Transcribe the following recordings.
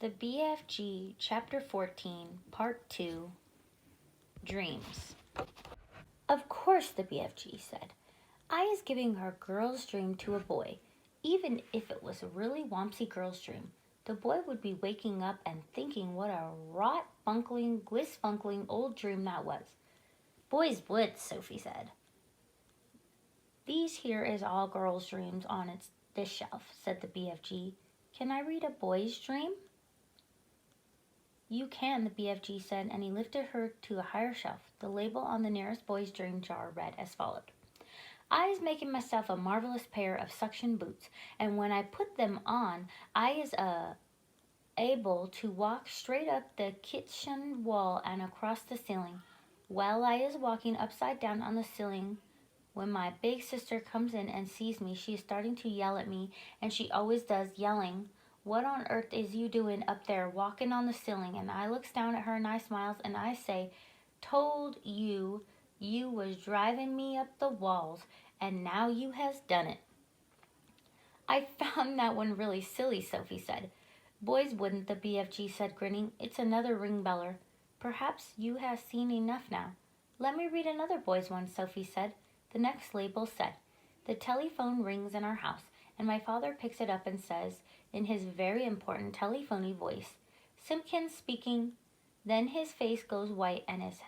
The BFG, Chapter 14, Part 2, Dreams. Of course, the BFG said. I is giving her girl's dream to a boy. Even if it was a really wompsy girl's dream, the boy would be waking up and thinking what a rot-bunkling, gliss-bunkling old dream that was. Boys would, Sophie said. These here is all girls' dreams on this shelf, said the BFG. Can I read a boy's dream? You can, the BFG said, and he lifted her to a higher shelf. The label on the nearest boy's dream jar read as followed. I is making myself a marvelous pair of suction boots, and when I put them on, I is able to walk straight up the kitchen wall and across the ceiling. While I is walking upside down on the ceiling, when my big sister comes in and sees me, she is starting to yell at me, and she always does, yelling, "What on earth is you doing up there walking on the ceiling?" And I looks down at her and I smiles and I say, "Told you was driving me up the walls, and now you has done it." I found that one really silly, Sophie said. Boys wouldn't, the BFG said, grinning. It's another ring beller. Perhaps you has seen enough now. Let me read another boy's one, Sophie said. The next label said, "The telephone rings in our house, and my father picks it up and says, in his very important telephony voice, 'Simpkins speaking.' Then his face goes white and his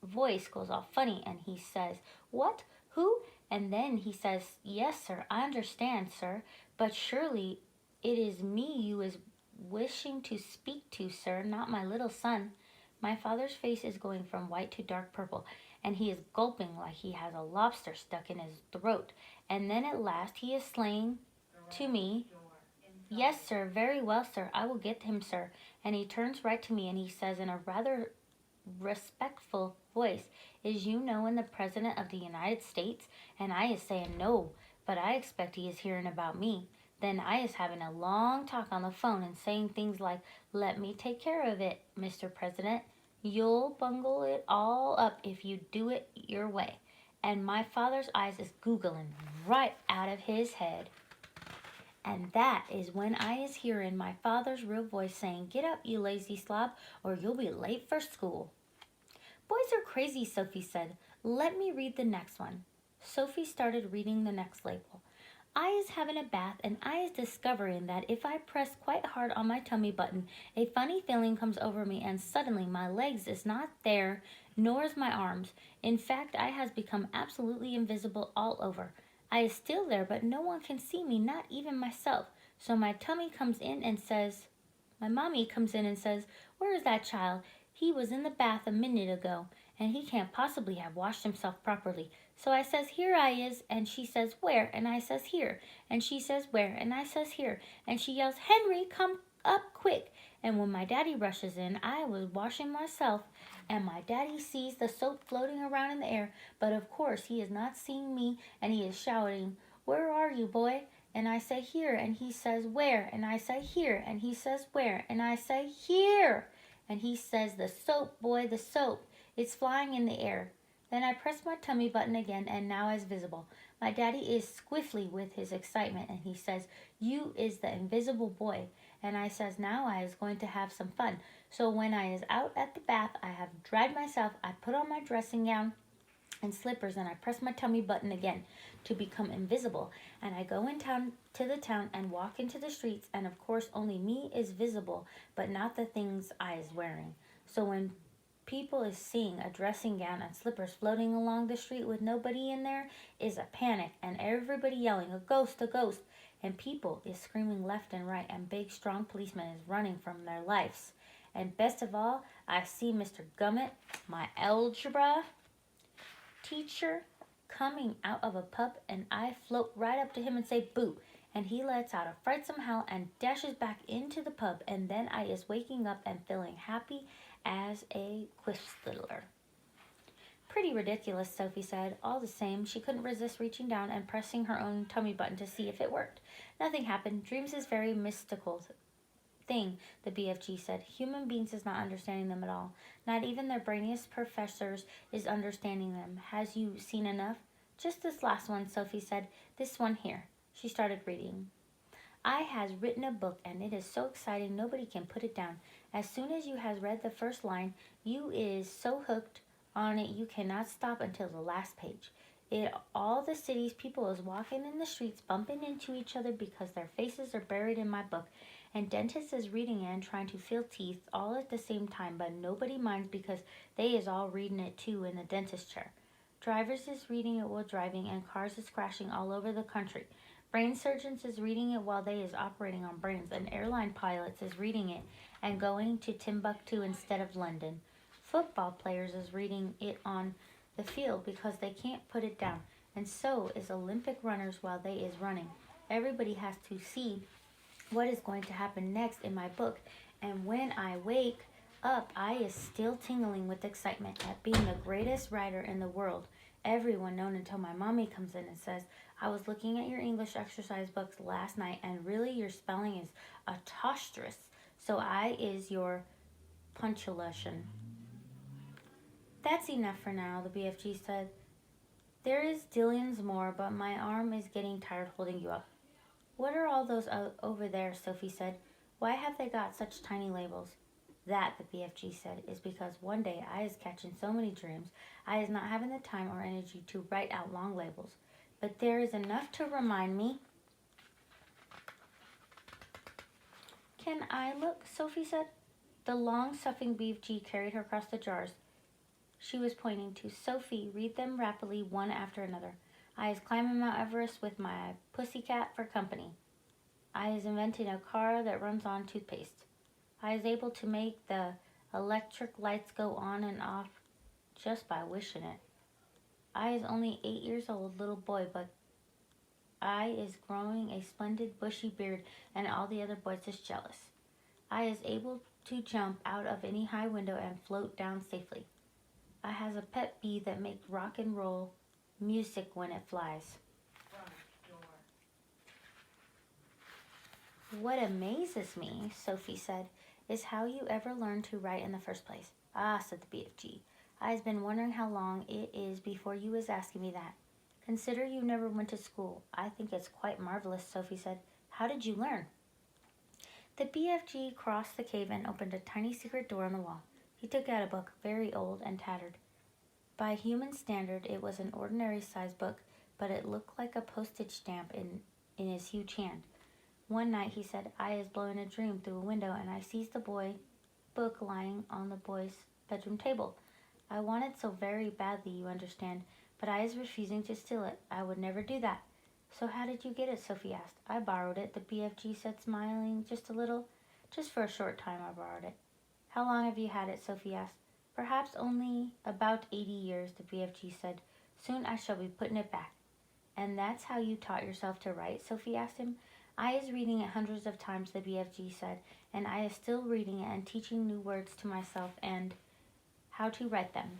voice goes all funny, and he says, 'What? Who?' And then he says, 'Yes, sir, I understand, sir, but surely it is me you is wishing to speak to, sir, not my little son.' My father's face is going from white to dark purple, and he is gulping like he has a lobster stuck in his throat. And then at last he is saying to me, 'Yes, sir, very well, sir, I will get him, sir.' And he turns right to me and he says in a rather respectful voice, 'Is you knowing the President of the United States?' And I is saying no, but I expect he is hearing about me. Then I is having a long talk on the phone and saying things like, 'Let me take care of it, Mr. President. You'll bungle it all up if you do it your way.' And my father's eyes is googling right out of his head. And that is when I is hearing my father's real voice saying, 'Get up, you lazy slob, or you'll be late for school.'" "Boys are crazy," Sophie said. "Let me read the next one." Sophie started reading the next label. I is having a bath, and I is discovering that if I press quite hard on my tummy button, a funny feeling comes over me, and suddenly my legs is not there, nor is my arms. In fact, I has become absolutely invisible all over. I is still there, but no one can see me, not even myself. So my mommy comes in and says, "Where is that child? He was in the bath a minute ago, and he can't possibly have washed himself properly." So I says, "Here I is," and she says, "Where?" And I says, "Here." And she says, "Where?" And I says, "Here." And she yells, "Henry, come up quick." And when my daddy rushes in, I was washing myself, and my daddy sees the soap floating around in the air, but of course he is not seeing me, and he is shouting, "Where are you, boy?" And I say, "Here." And he says, "Where?" And I say, "Here." And he says, "Where?" And I say, "Here." And he says, "The soap, boy, the soap. It's flying in the air." Then I press my tummy button again, and now it's visible. My daddy is squiffly with his excitement, and he says, "You is the invisible boy." And I says, "Now I is going to have some fun." So when I is out at the bath, I have dried myself, I put on my dressing gown and slippers, and I press my tummy button again to become invisible. And I go to the town and walk into the streets, and of course only me is visible, but not the things I is wearing. So when people is seeing a dressing gown and slippers floating along the street with nobody in there is a panic, and everybody yelling, "A ghost, a ghost." And people is screaming left and right, and big strong policemen is running from their lives. And best of all, I see Mr. Gummit, my algebra teacher, coming out of a pub, and I float right up to him and say, "Boo." And he lets out a frightsome howl and dashes back into the pub, and then I is waking up and feeling happy as a quistler. "Pretty ridiculous," Sophie said. All the same, she couldn't resist reaching down and pressing her own tummy button to see if it worked. Nothing happened. Dreams is very mystical thing, the BFG said. Human beings is not understanding them at all. Not even their brainiest professors is understanding them. Has you seen enough? Just this last one, Sophie said. This one here. She started reading. I has written a book and it is so exciting nobody can put it down. As soon as you has read the first line, you is so hooked on it you cannot stop until the last page. It all the city's people is walking in the streets bumping into each other because their faces are buried in my book. And dentist is reading it and trying to fill teeth all at the same time, but nobody minds because they is all reading it too in the dentist chair. Drivers is reading it while driving and cars is crashing all over the country. Brain surgeons is reading it while they is operating on brains, and airline pilots is reading it and going to Timbuktu instead of London. Football players is reading it on the field because they can't put it down, and so is Olympic runners while they is running. Everybody has to see what is going to happen next in my book, and when I wake up, I is still tingling with excitement at being the greatest writer in the world. Everyone known until my mommy comes in and says, I was looking at your English exercise books last night and really your spelling is atrocious. So I is your punctuation. That's enough for now, the BFG said. There is dillions more, but my arm is getting tired holding you up. What are all those over there, Sophie said. Why have they got such tiny labels? That, the BFG said, is because one day I is catching so many dreams, I is not having the time or energy to write out long labels. But there is enough to remind me. Can I look? Sophie said. The long-suffering BFG carried her across the jars she was pointing to. Sophie, read them rapidly one after another. I is climbing Mount Everest with my pussycat for company. I is inventing a car that runs on toothpaste. I is able to make the electric lights go on and off just by wishing it. I is only 8 years old, little boy, but I is growing a splendid bushy beard and all the other boys is jealous. I is able to jump out of any high window and float down safely. I has a pet bee that makes rock and roll music when it flies. What amazes me, Sophie said, is how you ever learned to write in the first place. Ah, said the BFG. I has been wondering how long it is before you was asking me that. Consider you never went to school. I think it's quite marvelous, Sophie said. How did you learn? The BFG crossed the cave and opened a tiny secret door in the wall. He took out a book, very old and tattered. By human standard, it was an ordinary-sized book, but it looked like a postage stamp in his huge hand. One night, he said, I is blowing a dream through a window, and I sees the book lying on the boy's bedroom table. I wanted so very badly, you understand, but I is refusing to steal it. I would never do that. So how did you get it? Sophie asked. I borrowed it, the BFG said, smiling just a little. Just for a short time I borrowed it. How long have you had it? Sophie asked. Perhaps only about 80 years, the BFG said. Soon I shall be putting it back. And that's how you taught yourself to write? Sophie asked him. I is reading it hundreds of times, the BFG said, and I is still reading it and teaching new words to myself and how to write them.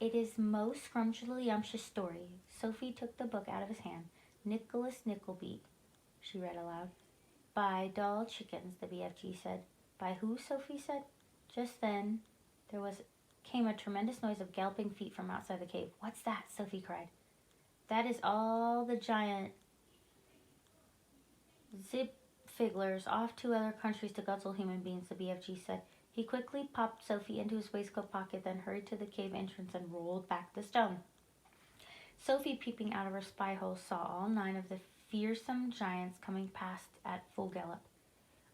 It is most scrumptious story. Sophie took the book out of his hand. Nicholas Nickleby, she read aloud. By Doll Chickens, the BFG said. By who? Sophie said. Just then came a tremendous noise of galloping feet from outside the cave. What's that? Sophie cried. That is all the giant Zipfiglers off to other countries to guzzle human beings, the BFG said. He quickly popped Sophie into his waistcoat pocket, then hurried to the cave entrance and rolled back the stone. Sophie, peeping out of her spy hole, saw all 9 of the fearsome giants coming past at full gallop.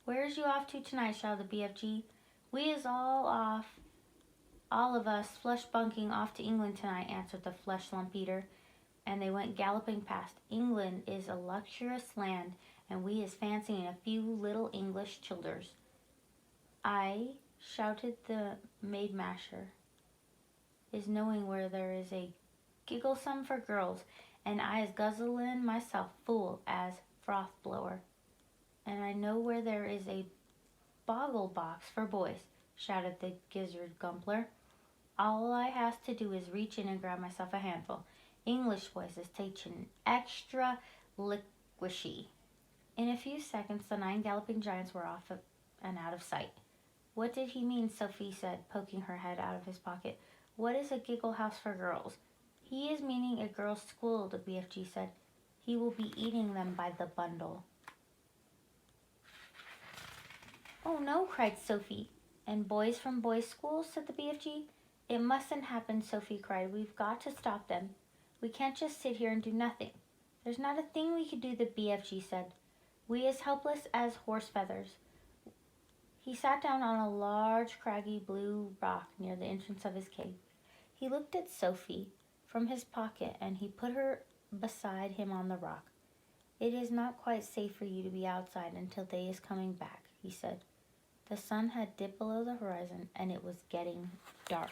Where's you off to tonight? Shouted the BFG. We is all of us flush bunking off to England tonight, answered the flesh lump eater, and they went galloping past. England is a luxurious land, and we is fancying a few little English childers. I, shouted the maid masher, is knowing where there is a gigglesome for girls, and I is guzzling myself full as froth blower. And I know where there is a boggle box for boys, shouted the gizzard gumpler. All I has to do is reach in and grab myself a handful. English boys is taking extra liquishy. In a few seconds, the 9 galloping giants were off and out of sight. What did he mean? Sophie said, poking her head out of his pocket. What is a giggle house for girls? He is meaning a girls' school, the BFG said. He will be eating them by the bundle. Oh no, cried Sophie. And boys from boys' schools, said the BFG. It mustn't happen, Sophie cried. We've got to stop them. We can't just sit here and do nothing. There's not a thing we could do, the BFG said. We as helpless as horse feathers. He sat down on a large, craggy blue rock near the entrance of his cave. He looked at Sophie from his pocket and he put her beside him on the rock. It is not quite safe for you to be outside until day is coming back, he said. The sun had dipped below the horizon and it was getting dark.